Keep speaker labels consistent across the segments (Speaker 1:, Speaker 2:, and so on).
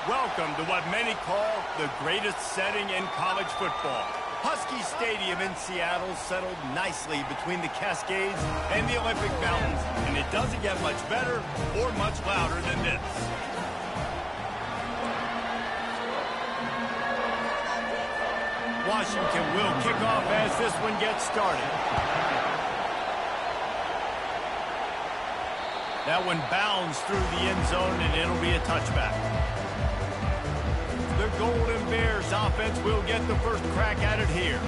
Speaker 1: Welcome to what many call the greatest setting in college football. Husky Stadium in Seattle settled nicely between the Cascades and the Olympic Mountains, and it doesn't get much better or much louder than this. Washington will kick off as this one gets started. That one bounds through the end zone, and it'll be a touchback. The Golden Bears offense will get the first crack at it here.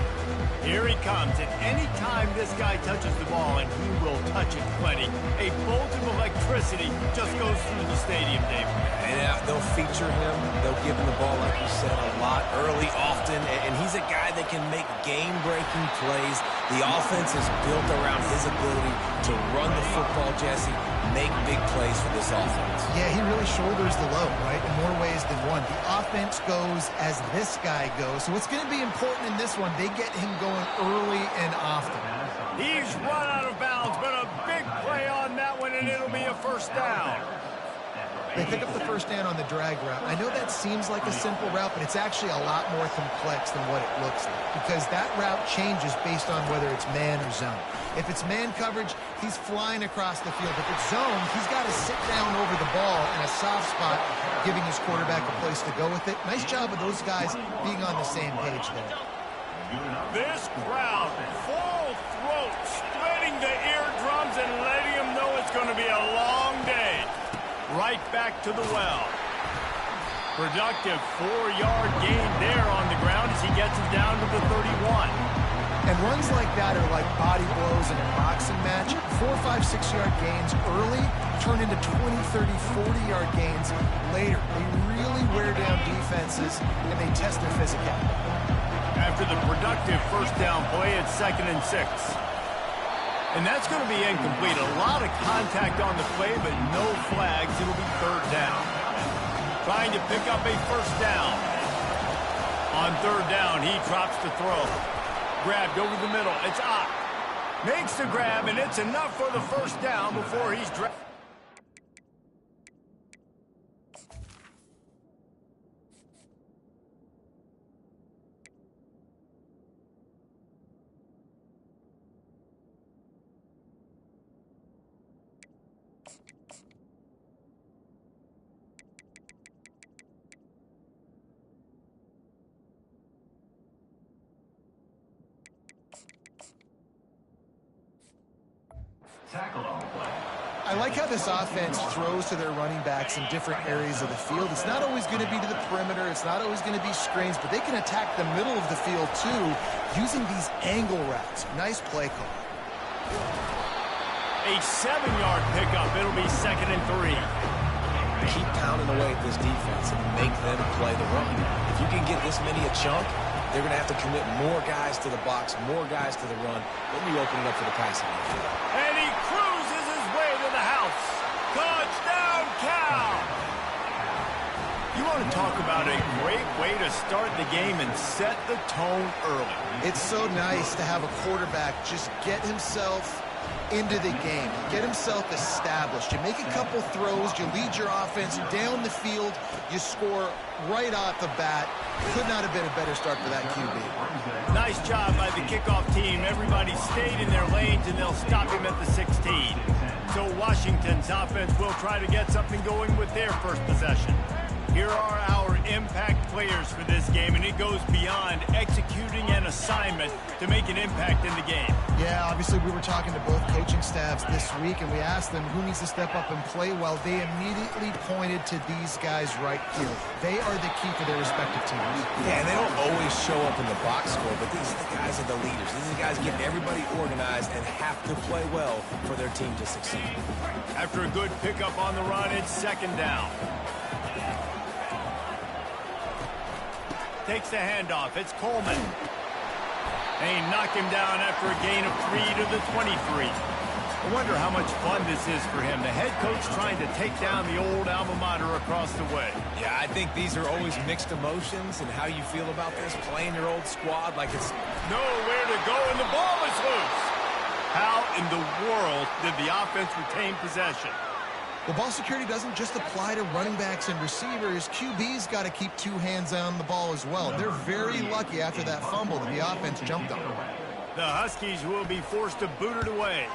Speaker 1: Here he comes, and any time this guy touches the ball, and he will touch it plenty, a bolt of electricity just goes through the stadium, David.
Speaker 2: And they'll feature him. They'll give him the ball, like you said, a lot, early, often, and he's a guy that can make game-breaking plays. The offense is built around his ability to run the football, Jesse, make big plays for this offense.
Speaker 3: Yeah, he really shoulders the load, right, in more ways than one. The offense goes as this guy goes. So what's going to be important in this one, they get him going early and often.
Speaker 1: He's run out of bounds, but a big play on that one, and it'll be a first down.
Speaker 3: They pick up the first down on the drag route. I know that seems like a simple route, but it's actually a lot more complex than what it looks like, because that route changes based on whether it's man or zone. If it's man coverage, he's flying across the field. If it's zone, he's got to sit down over the ball in a soft spot, giving his quarterback a place to go with it. Nice job of those guys being on the same page there.
Speaker 1: This crowd, full throat, splitting the eardrums and letting them know it's going to be a long day. Right back to the well. Productive 4-yard gain there on the ground as he gets it down to the 31.
Speaker 3: And runs like that are like body blows in a boxing match. 4, 5, 6-yard gains early turn into 20, 30, 40-yard gains later. They really wear down defenses, and they test their physicality.
Speaker 1: After the productive first down play, it's 2nd and 6. And that's going to be incomplete. A lot of contact on the play, but no flags. It'll be 3rd down. Trying to pick up a first down. On 3rd down, he drops the throw. Grabbed over the middle. It's up. Makes the grab, and it's enough for the first down before he's dragged.
Speaker 3: I like how this offense throws to their running backs in different areas of the field. It's not always going to be to the perimeter. It's not always going to be screens, but they can attack the middle of the field, too, using these angle routes. Nice play call.
Speaker 1: A 7-yard pickup. It'll be 2nd and 3.
Speaker 2: Keep pounding away at this defense and make them play the run. If you can get this many a chunk, they're going to have to commit more guys to the box, more guys to the run. Then you open it up for the passing game.
Speaker 1: And he cruises his way to the house. Touchdown, Cal! You want to talk about a great way to start the game and set the tone early.
Speaker 3: It's so nice to have a quarterback just get himself into the game, get himself established. You make a couple throws, you lead your offense down the field, you score right off the bat. Could not have been a better start for that QB.
Speaker 1: Nice job by the kickoff team. Everybody stayed in their lanes, and they'll stop him at the 16. So Washington's offense will try to get something going with their first possession. Here are our impact players for this game, and it goes beyond executing an assignment to make an impact in the game.
Speaker 3: Yeah, obviously we were talking to both coaching staffs this week, and we asked them who needs to step up and play well. They immediately pointed to these guys right here. They are the key for their respective teams.
Speaker 2: Yeah, and they don't always show up in the box score, but these guys are the leaders. These are the guys getting everybody organized and have to play well for their team to succeed.
Speaker 1: After a good pickup on the run, it's 2nd down. Takes the handoff. It's Coleman. They knock him down after a gain of 3 to the 23. I wonder how much fun this is for him. The head coach trying to take down the old alma mater across the way.
Speaker 2: Yeah, I think these are always mixed emotions, and how you feel about this, playing your old squad like it's
Speaker 1: nowhere to go, and the ball is loose. How in the world did the offense retain possession?
Speaker 3: Well, ball security doesn't just apply to running backs and receivers. QB's got to keep two hands on the ball as well. They're very lucky after that fumble that the offense jumped on.
Speaker 1: The Huskies will be forced to boot it away.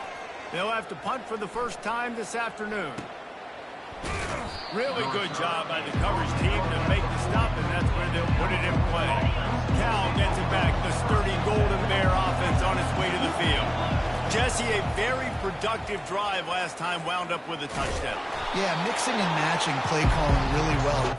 Speaker 1: They'll have to punt for the first time this afternoon. Really good job by the coverage team to make the stop, and that's where they'll put it in play. Cal gets it back. The sturdy Golden Bear offense on its way to the field. Jesse, a very productive drive last time wound up with a touchdown.
Speaker 3: Yeah, mixing and matching play calling really well.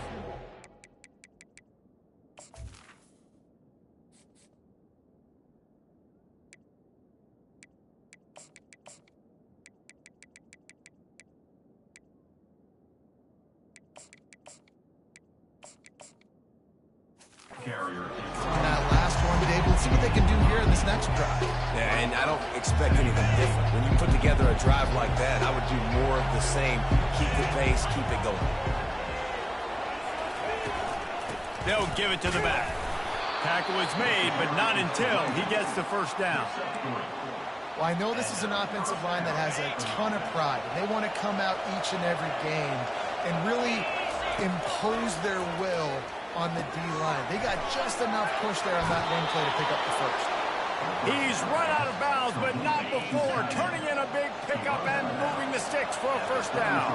Speaker 3: On that last one, Dave, let's see what they can do here in this next drive.
Speaker 2: Yeah, and I don't expect anything different. When you put together a drive like that, I would do more of the same. Keep the pace, keep it going.
Speaker 1: They'll give it to the back. Tackle is made, but not until he gets the first down.
Speaker 3: Well, I know this is an offensive line that has a ton of pride. They want to come out each and every game and really impose their will on the D-line. They got just enough push there on that one play to pick up the first.
Speaker 1: He's run out of bounds, but not before. Turning in a big pickup and moving the sticks for a first down.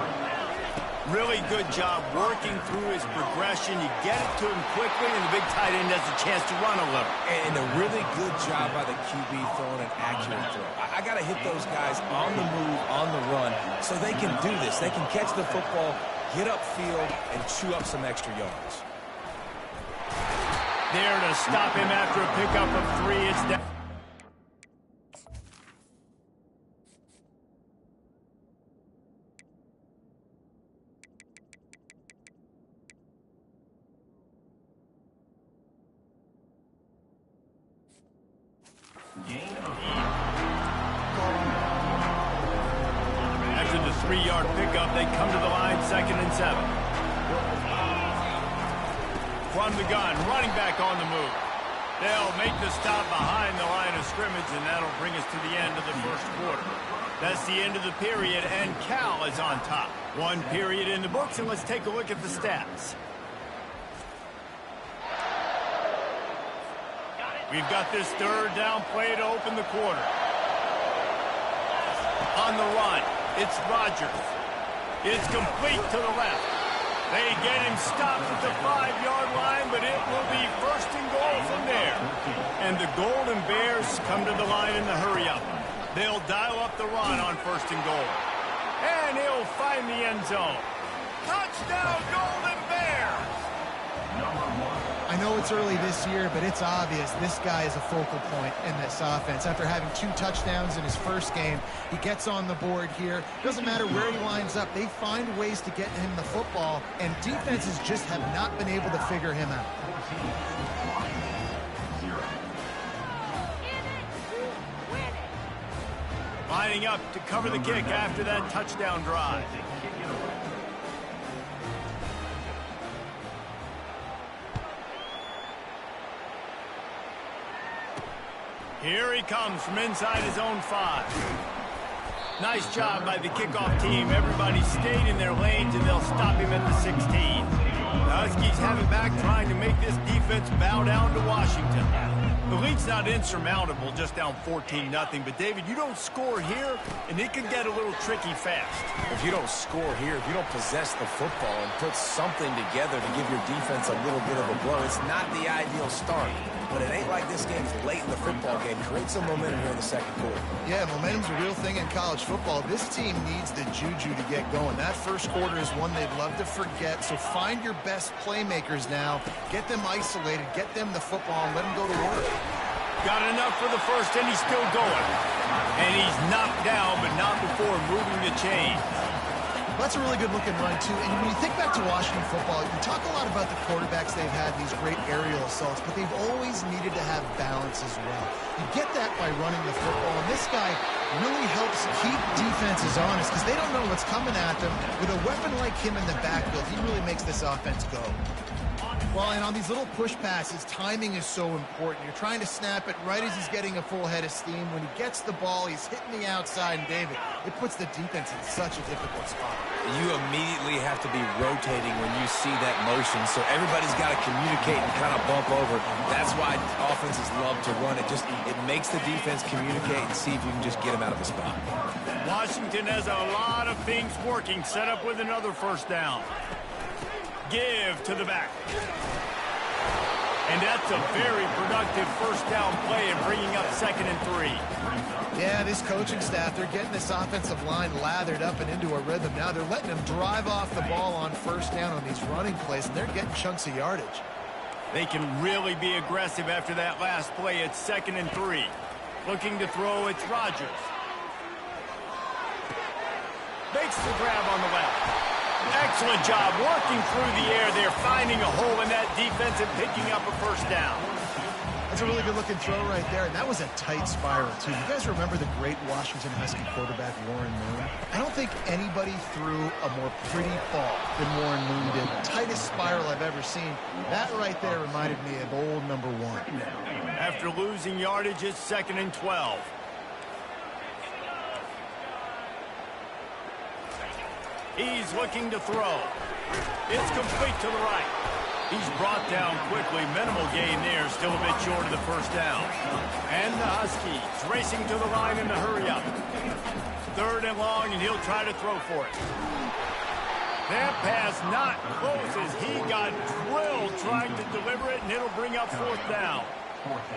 Speaker 1: Really good job working through his progression. You get it to him quickly, and the big tight end has a chance to run a little.
Speaker 2: And a really good job by the QB throwing an accurate throw. I got to hit those guys on the move, on the run, so they can do this. They can catch the football, get upfield, and chew up some extra yards.
Speaker 1: There to stop him after a pickup of 3. It's down. After the 3-yard pickup, they come to the line, 2nd and 7. From the gun, running back on the move. They'll make the stop behind the line of scrimmage, and that'll bring us to the end of the first quarter. That's the end of the period, and Cal is on top. 1 period in the books, and let's take a look at the stats. We've got this 3rd down play to open the quarter. On the run, it's Rodgers. It's complete to the left. They get him stopped at the 5-yard line, but it will be 1st and goal from there. And the Golden Bears come to the line in the hurry-up. They'll dial up the run on 1st and goal. And he'll find the end zone. Touchdown, Golden Bears!
Speaker 3: I know it's early this year, but it's obvious this guy is a focal point in this offense. After having 2 touchdowns in his first game, he gets on the board here. Doesn't matter where he lines up. They find ways to get him the football, and defenses just have not been able to figure him out.
Speaker 1: Lining up to cover the kick after that touchdown drive. Here he comes from inside his own 5. Nice job by the kickoff team. Everybody stayed in their lanes, and they'll stop him at the 16. The Huskies have it back, trying to make this defense bow down to Washington. The lead's not insurmountable, just down 14-0. But, David, you don't score here, and it can get a little tricky fast.
Speaker 2: If you don't score here, if you don't possess the football and put something together to give your defense a little bit of a blow, it's not the ideal start. But it ain't like this game's late in the football game. Create some momentum here in the 2nd quarter.
Speaker 3: Yeah, momentum's a real thing in college football. This team needs the juju to get going. That first quarter is one they'd love to forget. So find your best playmakers now. Get them isolated. Get them the football and let them go to work.
Speaker 1: Got enough for the first, and he's still going. And he's knocked down, but not before moving the chain.
Speaker 3: That's a really good-looking run, too. And when you think back to Washington football, you talk a lot about the quarterbacks they've had, these great aerial assaults, but they've always needed to have balance as well. You get that by running the football, and this guy really helps keep defenses honest because they don't know what's coming at them. With a weapon like him in the backfield, he really makes this offense go. Well, and on these little push passes, timing is so important. You're trying to snap it right as he's getting a full head of steam. When he gets the ball, he's hitting the outside, and David, it puts the defense in such a difficult spot.
Speaker 2: You immediately have to be rotating when you see that motion, so everybody's got to communicate and kind of bump over. That's why offenses love to run it. It makes the defense communicate and see if you can just get them out of the spot.
Speaker 1: Washington has a lot of things working, set up with another first down. Give to the back. And that's a very productive first down play and bringing up 2nd and 3.
Speaker 3: Yeah, this coaching staff, they're getting this offensive line lathered up and into a rhythm. Now they're letting them drive off the ball on first down on these running plays, and they're getting chunks of yardage.
Speaker 1: They can really be aggressive after that last play. It's 2nd and 3. Looking to throw, it's Rodgers. Makes the grab on the left. Excellent job working through the air there, finding a hole in that defense and picking up a first down.
Speaker 3: That's a really good-looking throw right there, and that was a tight spiral, too. You guys remember the great Washington Husky quarterback Warren Moon? I don't think anybody threw a more pretty ball than Warren Moon did. Tightest spiral I've ever seen. That right there reminded me of old number 1.
Speaker 1: After losing yardage, it's 2nd and 12. He's looking to throw. It's complete to the right. He's brought down quickly. Minimal gain there. Still a bit short of the first down. And the Huskies racing to the line in the hurry up. 3rd and long, and he'll try to throw for it. That pass not close as he got drilled trying to deliver it, and it'll bring up 4th down.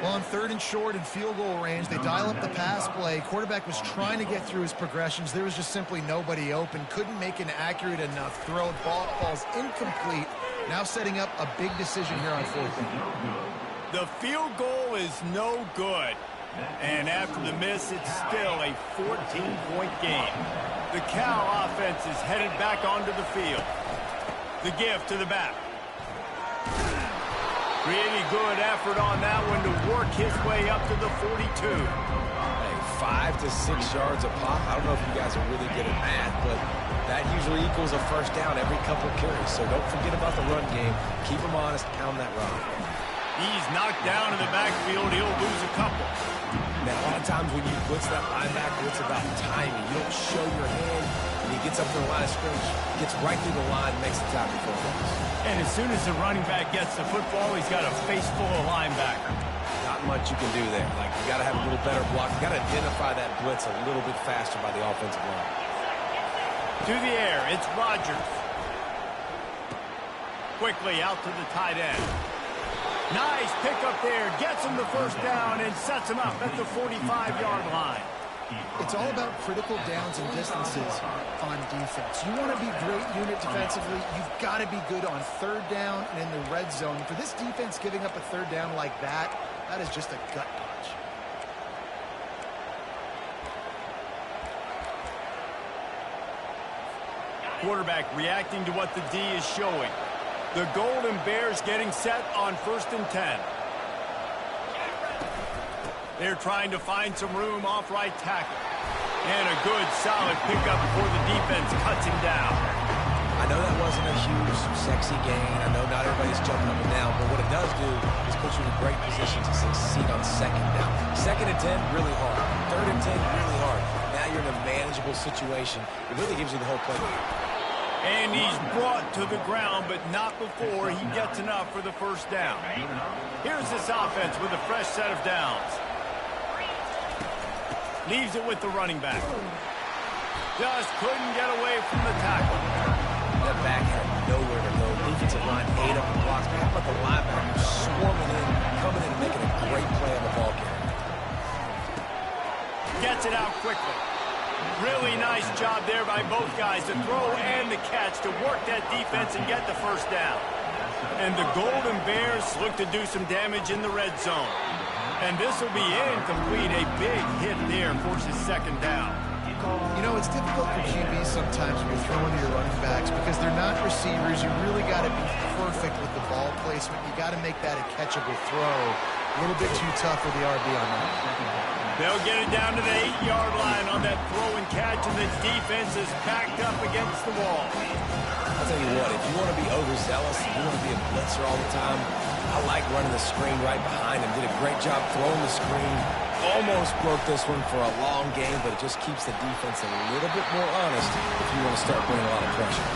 Speaker 3: Well, on 3rd and short and field goal range, they dial up the pass play. Quarterback was trying to get through his progressions. There was just simply nobody open. Couldn't make an accurate enough throw. Ball falls incomplete. Now setting up a big decision here on 4th down.
Speaker 1: The field goal is no good. And after the miss, it's still a 14-point game. The Cal offense is headed back onto the field. The give to the back. Really good effort on that one to work his way up to the 42.
Speaker 2: Hey, 5 to 6 yards a pop. I don't know if you guys are really good at math, but that usually equals a first down every couple of carries. So don't forget about the run game. Keep them honest, pound that rock.
Speaker 1: He's knocked down in the backfield. He'll lose a couple.
Speaker 2: Now, a lot of times when you blitz that linebacker, it's about timing. You don't show your hand. When he gets up to the line of scrimmage, gets right through the line, makes the tackle for him.
Speaker 1: And as soon as the running back gets the football, he's got a face full of linebacker.
Speaker 2: Not much you can do there. Like, you got to have a little better block. You got to identify that blitz a little bit faster by the offensive line.
Speaker 1: To the air, it's Rodgers. Quickly out to the tight end. Nice pickup there. Gets him the first down and sets him up at the 45-yard line.
Speaker 3: It's all about critical downs and distances on defense. You want to be great unit defensively, you've got to be good on 3rd down and in the red zone. For this defense giving up a 3rd down like that, that is just a gut punch.
Speaker 1: Quarterback reacting to what the D is showing. The Golden Bears getting set on 1st and 10. They're trying to find some room off right tackle. And a good, solid pickup before the defense cuts him down.
Speaker 2: I know that wasn't a huge, sexy gain. I know not everybody's jumping up and down, but what it does do is put you in a great position to succeed on 2nd down. 2nd and 10, really hard. 3rd and 10, really hard. Now you're in a manageable situation. It really gives you the whole play.
Speaker 1: And he's brought to the ground, but not before he gets enough for the first down. Here's this offense with a fresh set of downs. Leaves it with the running back. Just couldn't get away from the tackle.
Speaker 2: That back had nowhere to go. Defensive line ate up the blocks. But how about the linebacker swarming in, coming in and making a great play on the ball carrier?
Speaker 1: Gets it out quickly. Really nice job there by both guys, the throw and the catch, to work that defense and get the first down. And the Golden Bears look to do some damage in the red zone. And this will be incomplete. A big hit there forces 2nd down.
Speaker 3: You know, it's difficult for QBs sometimes when you're throwing to your running backs because they're not receivers. You really got to be perfect with the ball placement. You got to make that a catchable throw. A little bit too tough for the RB on that.
Speaker 1: They'll get it down to the 8-yard line on that throw and catch, and the defense is packed up against the wall.
Speaker 2: I'll tell you what, if you want to be overzealous, if you want to be a blitzer all the time, I like running the screen right behind him. Did a great job throwing the screen. Almost broke this one for a long game, but it just keeps the defense a little bit more honest if you want to start bringing a lot of pressure.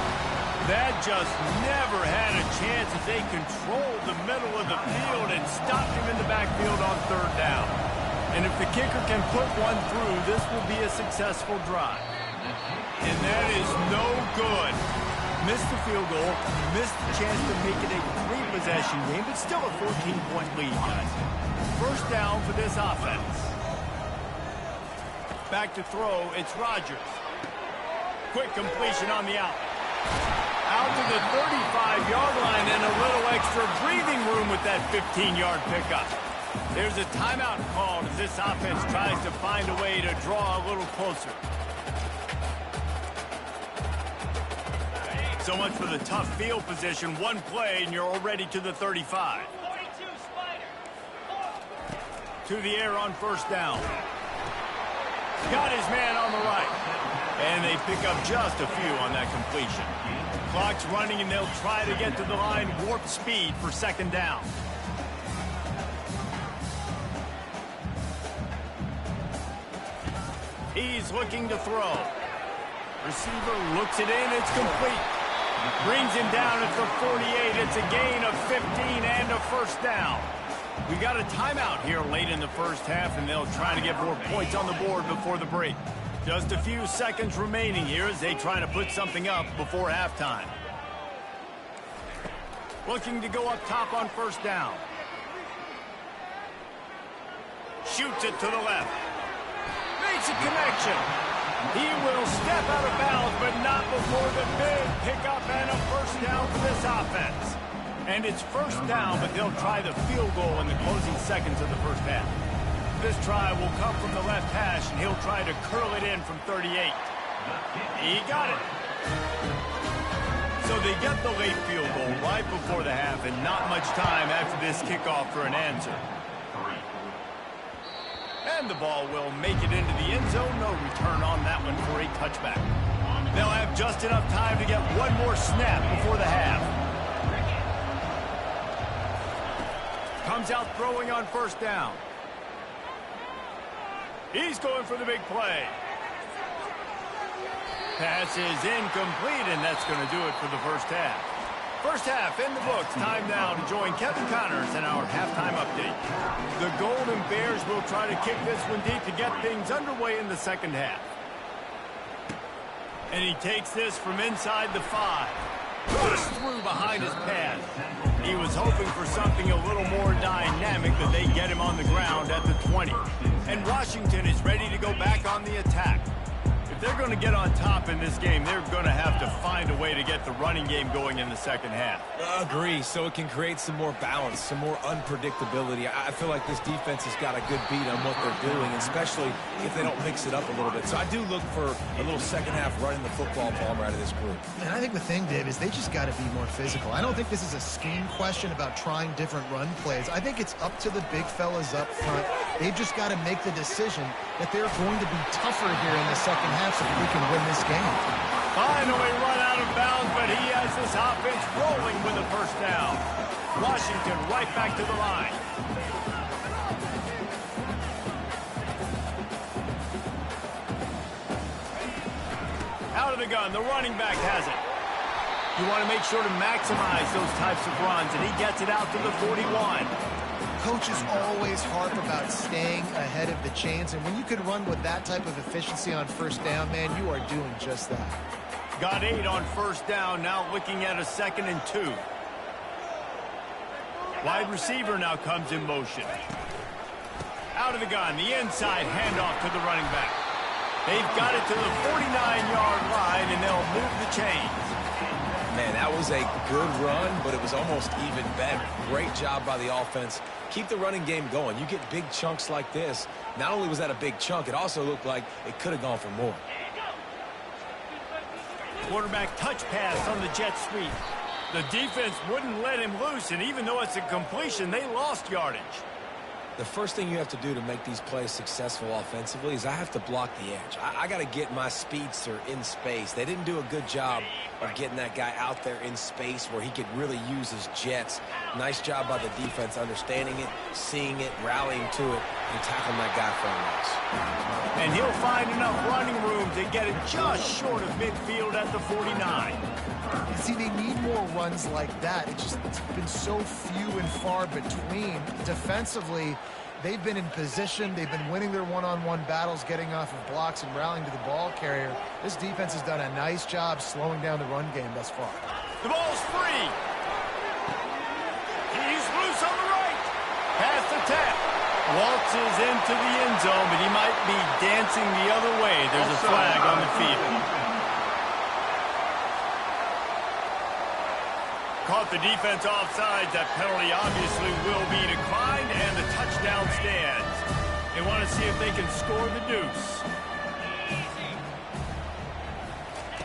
Speaker 1: That just never had a chance as they controlled the middle of the field and stopped him in the backfield on third down. And if the kicker can put one through, this will be a successful drive. And that is no good. Missed the field goal, missed the chance to make it a three-possession game, but still a 14-point lead, guys. First down for this offense. Back to throw, it's Rodgers. Quick completion on the out. Out to the 35-yard line and a little extra breathing room with that 15-yard pickup. There's a timeout called as this offense tries to find a way to draw a little closer. So much for the tough field position. One play and you're already to the 35. To the air on first down. Got his man on the right. And they pick up just a few on that completion. Clock's running and they'll try to get to the line warp speed for second down. He's looking to throw. Receiver looks it in. It's complete. Brings him down at the 48. It's a gain of 15 and a first down. We got a timeout here late in the first half, and they'll try to get more points on the board before the break. Just a few seconds remaining here as they try to put something up before halftime. Looking to go up top on first down. Shoots it to the left. Makes a connection. He will step out of bounds, but not before the big pickup and a first down for this offense. And it's first down, but they'll try the field goal in the closing seconds of the first half. This try will come from the left hash, and he'll try to curl it in from 38. He got it. So they get the late field goal right before the half, and not much time after this kickoff for an answer. And the ball will make it into the end zone. No return on that one for a touchback. They'll have just enough time to get one more snap before the half. Comes out throwing on first down. He's going for the big play. Pass is incomplete, and that's going to do it for the first half. First half in the books. Time now to join Kevin Connors in our halftime update. The Golden Bears will try to kick this one deep to get things underway in the second half. And he takes this from inside the 5. Bursts through behind his pad. He was hoping for something a little more dynamic, but they get him on the ground at the 20. And Washington is ready to go back on the attack. If they're going to get on top in this game, they're going to have to find a way to get the running game going in the second half.
Speaker 2: Agree, so it can create some more balance, some more unpredictability. I feel like this defense has got a good beat on what they're doing, especially if they don't mix it up a little bit. So I do look for a little second half running the football Palmer out of this group.
Speaker 3: And I think the thing, Dave, is they just got to be more physical. I don't think this is a scheme question about trying different run plays. I think it's up to the big fellas up front. They've just got to make the decision that they're going to be tougher here in the second half so that we can win this game.
Speaker 1: Finally run out of bounds, but he has this offense rolling with a first down. Washington right back to the line. Out of the gun, the running back has it. You want to make sure to maximize those types of runs, and he gets it out to the 41.
Speaker 3: Coaches always harp about staying ahead of the chains, and when you can run with that type of efficiency on first down, man, you are doing just that.
Speaker 1: Got 8 on first down, now looking at a 2nd and 2. Wide receiver now comes in motion. Out of the gun, the inside handoff to the running back. They've got it to the 49-yard line, and they'll move the chains.
Speaker 2: Man, that was a good run, but it was almost even better. Great job by the offense. Keep the running game going. You get big chunks like this. Not only was that a big chunk, it also looked like it could have gone for more.
Speaker 1: Quarterback touch pass on the jet sweep. The defense wouldn't let him loose, and even though it's a completion, they lost yardage.
Speaker 2: The first thing you have to do to make these plays successful offensively is I have to block the edge. I got to get my speedster in space. They didn't do a good job of getting that guy out there in space where he could really use his jets. Nice job by the defense understanding it, seeing it, rallying to it, and tackling that guy for a loss.
Speaker 1: And he'll find enough running room to get it just short of midfield at the 49.
Speaker 3: See, they need more runs like that. It's been so few and far between. Defensively, they've been in position. They've been winning their one-on-one battles, getting off of blocks and rallying to the ball carrier. This defense has done a nice job slowing down the run game thus far.
Speaker 1: The ball's free. He's loose on the right. Pass the tap. Waltzes into the end zone, but he might be dancing the other way. There's a flag on the field. Caught the defense offside. That penalty obviously will be declined, and the touchdown stands. They want to see if they can score the deuce.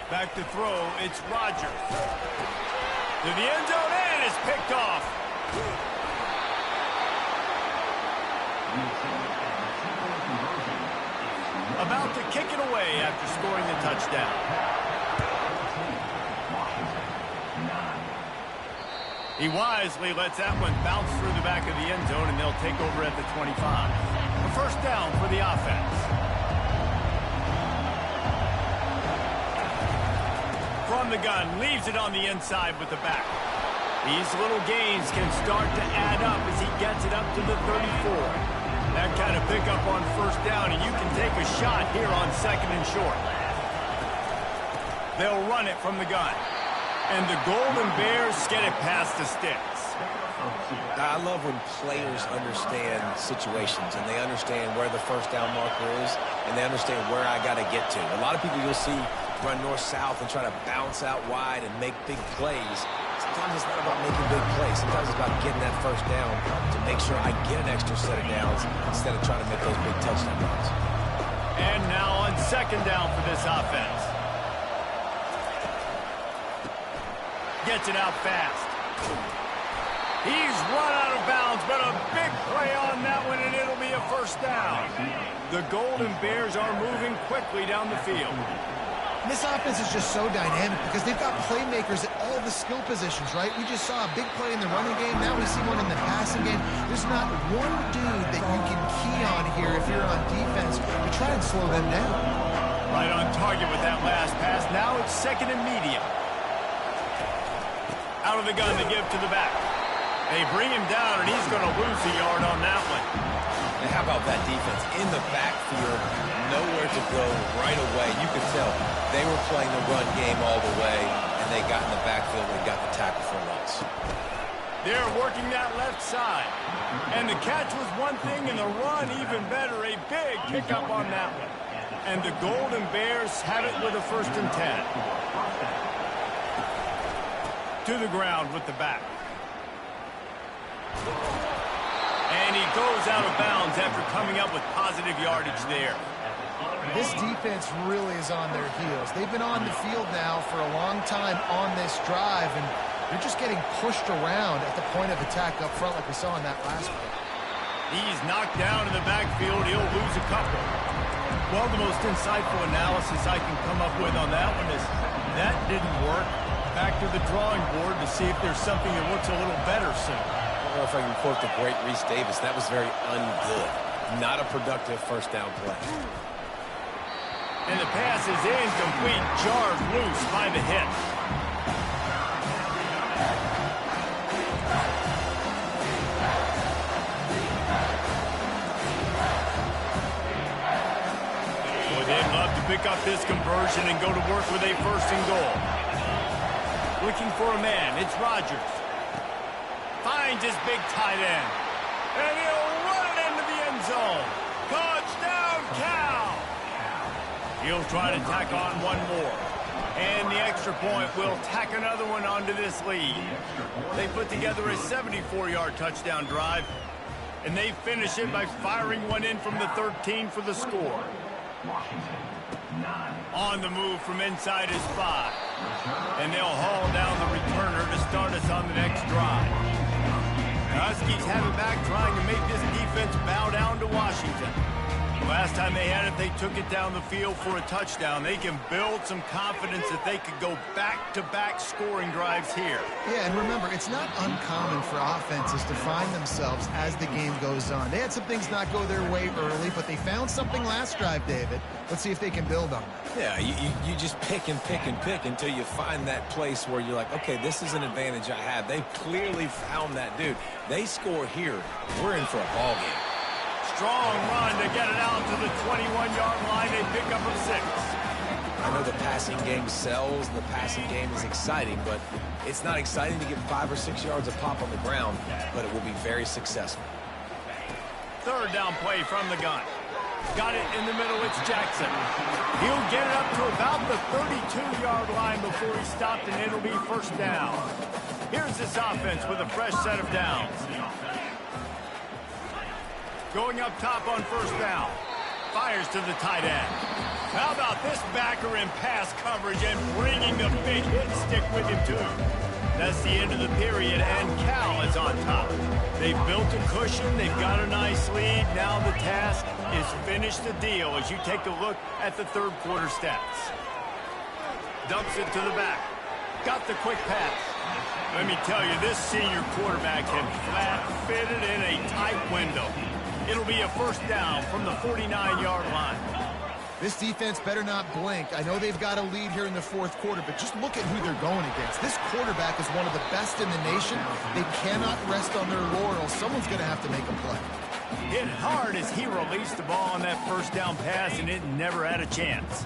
Speaker 1: Back to throw, it's Rodgers. To the end zone, and it's picked off. About to kick it away after scoring the touchdown. He wisely lets that one bounce through the back of the end zone, and they'll take over at the 25. A first down for the offense. From the gun, leaves it on the inside with the back. These little gains can start to add up as he gets it up to the 34. That kind of pickup on first down, and you can take a shot here on second and short. They'll run it from the gun. And the Golden Bears get it past the sticks.
Speaker 2: I love when players understand situations and they understand where the first down marker is and they understand where I got to get to. A lot of people you'll see run north-south and try to bounce out wide and make big plays. Sometimes it's not about making big plays. Sometimes it's about getting that first down to make sure I get an extra set of downs instead of trying to make those big touchdown runs.
Speaker 1: And now on second down for this offense. Gets it out fast. He's run out of bounds, but a big play on that one, and it'll be a first down. The Golden Bears are moving quickly down the field.
Speaker 3: This offense is just so dynamic because they've got playmakers at all the skill positions, right? We just saw a big play in the running game. Now we see one in the passing game. There's not one dude that you can key on here if you're on defense to try and slow them down.
Speaker 1: Right on target with that last pass. Now it's second and medium. Out of the gun to give to the back. They bring him down, and he's going to lose a yard on that one.
Speaker 2: And how about that defense? In the backfield, nowhere to go right away. You could tell they were playing the run game all the way, and they got in the backfield and got the tackle for loss.
Speaker 1: They're working that left side. And the catch was one thing, and the run even better. A big pickup on that one. And the Golden Bears have it with a 1st and 10. To the ground with the back. And he goes out of bounds after coming up with positive yardage there.
Speaker 3: This defense really is on their heels. They've been on the field now for a long time on this drive, and they're just getting pushed around at the point of attack up front like we saw in that last play.
Speaker 1: He's knocked down in the backfield. He'll lose a couple. Well, the most insightful analysis I can come up with on that one is that didn't work. Back to the drawing board to see if there's something that looks a little better soon.
Speaker 2: I don't know if I can quote the great Reese Davis. That was very ungood. Not a productive first down play.
Speaker 1: And the pass is incomplete. Jarred loose by the hit. Boy, they'd love to pick up this conversion and go to work with a 1st and goal. Looking for a man. It's Rodgers. Finds his big tight end. And he'll run it into the end zone. Touchdown, Cal! He'll try to tack on one more. And the extra point will tack another one onto this lead. They put together a 74-yard touchdown drive. And they finish it by firing one in from the 13 for the score. On the move from inside his 5. And they'll haul down the returner to start us on the next drive. The Huskies have it back, trying to make this defense offense bow down to Washington. Last time they had it, they took it down the field for a touchdown. They can build some confidence that they could go back-to-back scoring drives here.
Speaker 3: Yeah, and remember, it's not uncommon for offenses to find themselves as the game goes on. They had some things not go their way early, but they found something last drive, David. Let's see if they can build on that.
Speaker 2: Yeah, you just pick and pick and pick until you find that place where you're like, okay, this is an advantage I have. They clearly found that dude. They score here. We're in for a ball game.
Speaker 1: Strong run to get it out to the 21-yard line. They pick up a 6.
Speaker 2: I know the passing game sells. The passing game is exciting, but it's not exciting to get 5 or 6 yards of pop on the ground, but it will be very successful.
Speaker 1: Third down play from the gun. Got it in the middle. It's Jackson. He'll get it up to about the 32-yard line before he stopped, and it'll be first down. Here's this offense with a fresh set of downs. Going up top on first down. Fires to the tight end. How about this backer in pass coverage and bringing the big hit stick with him, too. That's the end of the period, and Cal is on top. They've built a cushion. They've got a nice lead. Now the task is finish the deal as you take a look at the third quarter stats. Dumps it to the back. Got the quick pass. Let me tell you, this senior quarterback can flat-fit it in a tight window. It'll be a first down from the 49-yard line.
Speaker 3: This defense better not blink. I know they've got a lead here in the fourth quarter, but just look at who they're going against. This quarterback is one of the best in the nation. They cannot rest on their laurels. Someone's going to have to make a play.
Speaker 1: Hit hard as he released the ball on that first down pass, and it never had a chance.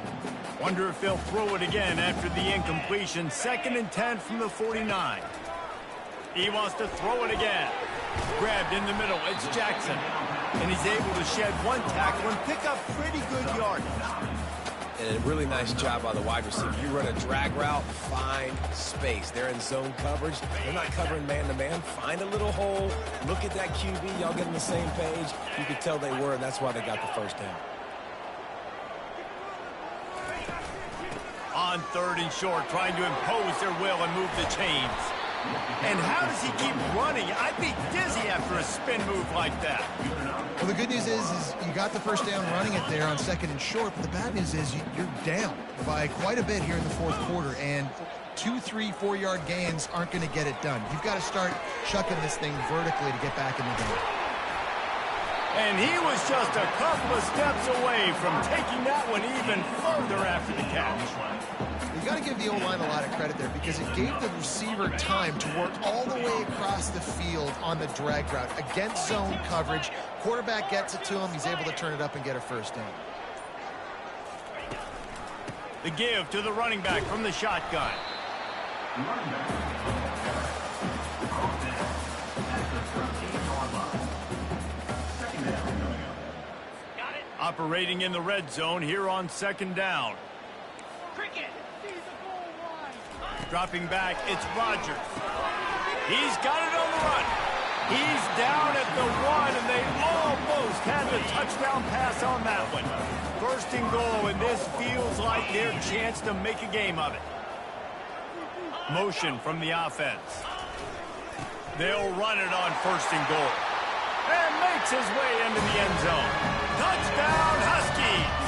Speaker 1: Wonder if they'll throw it again after the incompletion. 2nd and 10 from the 49. He wants to throw it again. Grabbed in the middle. It's Jackson. And he's able to shed one tackle and pick up pretty good yardage.
Speaker 2: And a really nice job by the wide receiver. You run a drag route, find space. They're in zone coverage. They're not covering man-to-man. Find a little hole. Look at that QB. Y'all get on the same page. You could tell they were, and that's why they got the first down.
Speaker 1: On 3rd and short, trying to impose their will and move the chains. And how does he keep running? I'd be dizzy after a spin move like that.
Speaker 3: Well, the good news is you got the first down running it there on 2nd and short, but the bad news is you're down by quite a bit here in the fourth quarter, and 2, 3, 4-yard gains aren't going to get it done. You've got to start chucking this thing vertically to get back in the game.
Speaker 1: And he was just a couple of steps away from taking that one even further after the catch.
Speaker 3: You got to give the O-line a lot of credit there because it gave the receiver time to work all the way across the field on the drag route against zone coverage. Quarterback gets it to him. He's able to turn it up and get a first down.
Speaker 1: The give to the running back from the shotgun. Operating in the red zone here on 2nd down. Dropping back, it's Rodgers. He's got it on the run. He's down at the 1, and they almost had the touchdown pass on that one. 1st and goal, and this feels like their chance to make a game of it. Motion from the offense. They'll run it on 1st and goal. And makes his way into the end zone. Touchdown, Huskies!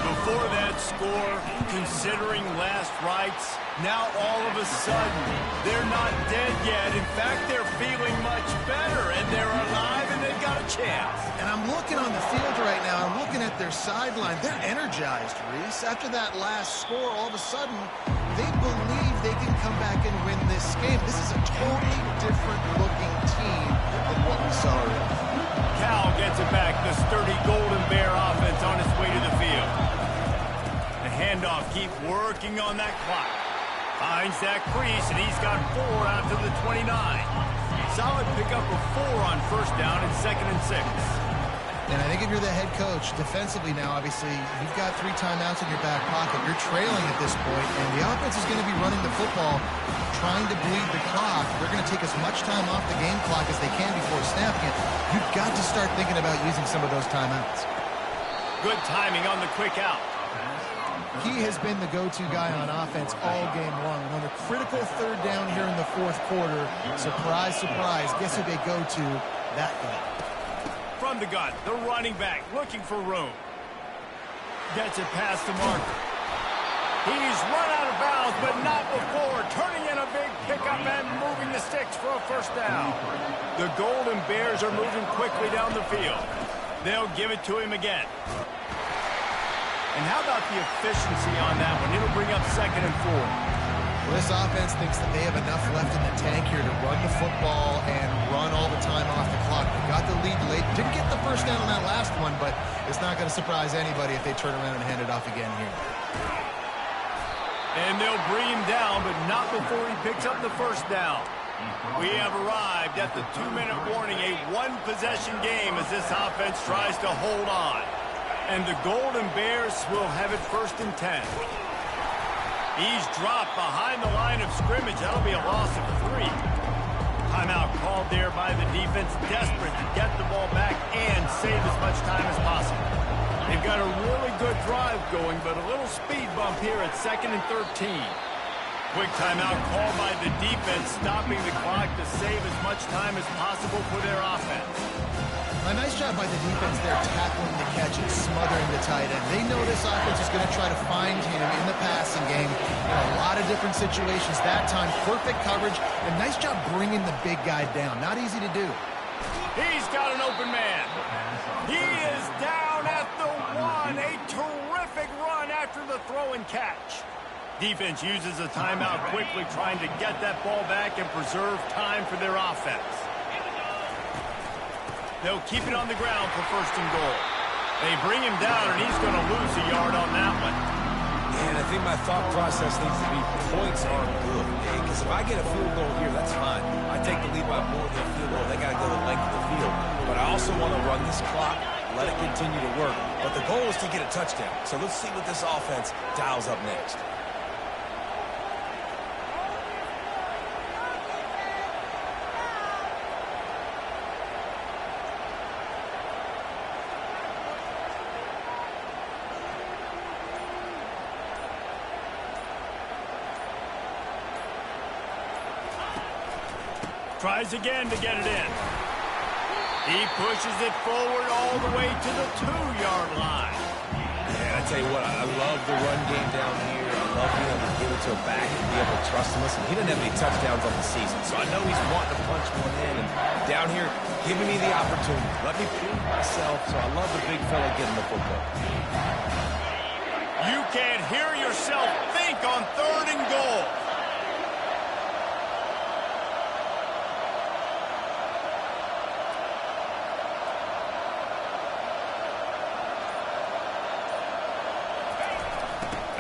Speaker 1: Before that score, considering last rites, now all of a sudden, they're not dead yet. In fact, they're feeling much better, and they're alive, and they've got a chance.
Speaker 3: And I'm looking on the field right now. I'm looking at their sideline. They're energized, Reese. After that last score, all of a sudden, they believe they can come back and win this game. This is a totally different-looking team than what we saw earlier.
Speaker 1: Cal gets it back. The sturdy Golden Bear offense on its way to the field. The handoff, keep working on that clock. Finds that crease, and he's got 4 out to the 29. Solid pickup of 4 on first down and 2nd and 6.
Speaker 3: And I think if you're the head coach, defensively now, obviously, you've got 3 timeouts in your back pocket. You're trailing at this point, and the offense is going to be running the football, trying to bleed the clock. They're going to take as much time off the game clock as they can before snapping it. You've got to start thinking about using some of those timeouts.
Speaker 1: Good timing on the quick out.
Speaker 3: He has been the go-to guy on offense all game long. And on a critical 3rd down here in the fourth quarter, surprise, surprise, guess who they go to that guy.
Speaker 1: From the gun, the running back looking for room. Gets it past the marker. He's run out of bounds, but not before turning in a big pickup and moving the sticks for a first down. The Golden Bears are moving quickly down the field. They'll give it to him again. And how about the efficiency on that one? It'll bring up 2nd and 4.
Speaker 3: Well, this offense thinks that they have enough left in the tank here to run the football and run all the time off the clock. They got the lead late. Didn't get the first down on that last one, but it's not going to surprise anybody if they turn around and hand it off again here.
Speaker 1: And they'll bring him down, but not before he picks up the first down. We have arrived at the 2-minute warning, a one-possession game as this offense tries to hold on. And the Golden Bears will have it 1st and 10. He's dropped behind the line of scrimmage. That'll be a loss of 3. Timeout called there by the defense, desperate to get the ball back and save as much time as possible. They've got a really good drive going, but a little speed bump here at 2nd and 13. Quick timeout called by the defense, stopping the clock to save as much time as possible for their offense.
Speaker 3: A nice job by the defense there, tackling the catch and smothering the tight end. They know this offense is going to try to find him in the passing game in a lot of different situations. That time, perfect coverage, and nice job bringing the big guy down. Not easy to do.
Speaker 1: He's got an open man. He is down at the 1. A terrific run after the throw and catch. Defense uses a timeout quickly, trying to get that ball back and preserve time for their offense. They'll keep it on the ground for 1st and goal. They bring him down, and he's going to lose a yard on that one.
Speaker 2: And I think my thought process needs to be points are good. Because if I get a field goal here, that's fine. I take the lead by more than a field goal. They got to go the length of the field. But I also want to run this clock, let it continue to work. But the goal is to get a touchdown. So let's see what this offense dials up next.
Speaker 1: Tries again to get it in. He pushes it forward all the way to the 2-yard line.
Speaker 2: Yeah, I tell you what, I love the run game down here. I love being able to give it to a back and be able to trust him. Listen, he doesn't have any touchdowns on the season, so I know he's wanting to punch one in. And down here, giving me the opportunity. Let me prove myself, so I love the big fella getting the football.
Speaker 1: You can't hear yourself think on 3rd and goal.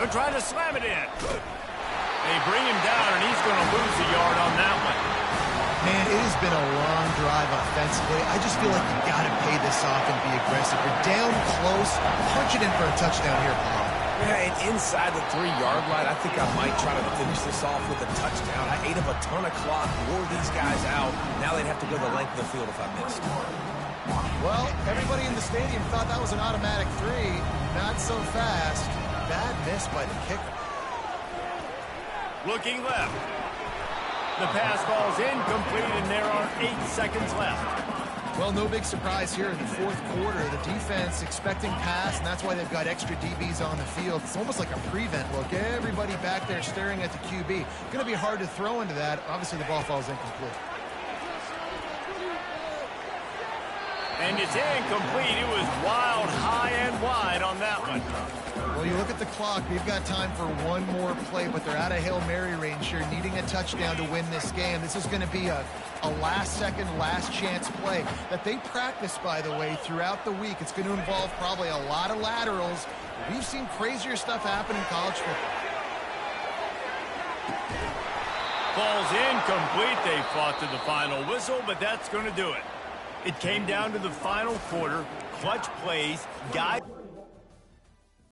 Speaker 1: They're trying to slam it in. They bring him down, and he's going to lose a yard on that one.
Speaker 3: Man, it has been a long drive offensively. I just feel like you got to pay this off and be aggressive. You're down close. Punch it in for a touchdown here, Paul.
Speaker 2: Yeah, and inside the 3-yard line, I think I might try to finish this off with a touchdown. I ate up a ton of clock, wore these guys out. Now they'd have to go the length of the field if I missed.
Speaker 3: Well, everybody in the stadium thought that was an automatic 3. Not so fast. Bad miss by the kicker.
Speaker 1: Looking left. The pass falls incomplete, and there are 8 seconds left.
Speaker 3: Well, no big surprise here in the 4th quarter. The defense expecting pass, and that's why they've got extra DBs on the field. It's almost like a prevent look. Everybody back there staring at the QB. Going to be hard to throw into that. Obviously, the ball falls incomplete.
Speaker 1: And it's incomplete. It was wild, high and wide on that one.
Speaker 3: Well, you look at the clock. We've got time for one more play, but they're out of Hail Mary range here, needing a touchdown to win this game. This is going to be a last-second, last-chance play that they practice, by the way, throughout the week. It's going to involve probably a lot of laterals. We've seen crazier stuff happen in college football.
Speaker 1: Ball's incomplete. They fought to the final whistle, but that's going to do it. It came down to the final quarter. Clutch plays. Guys.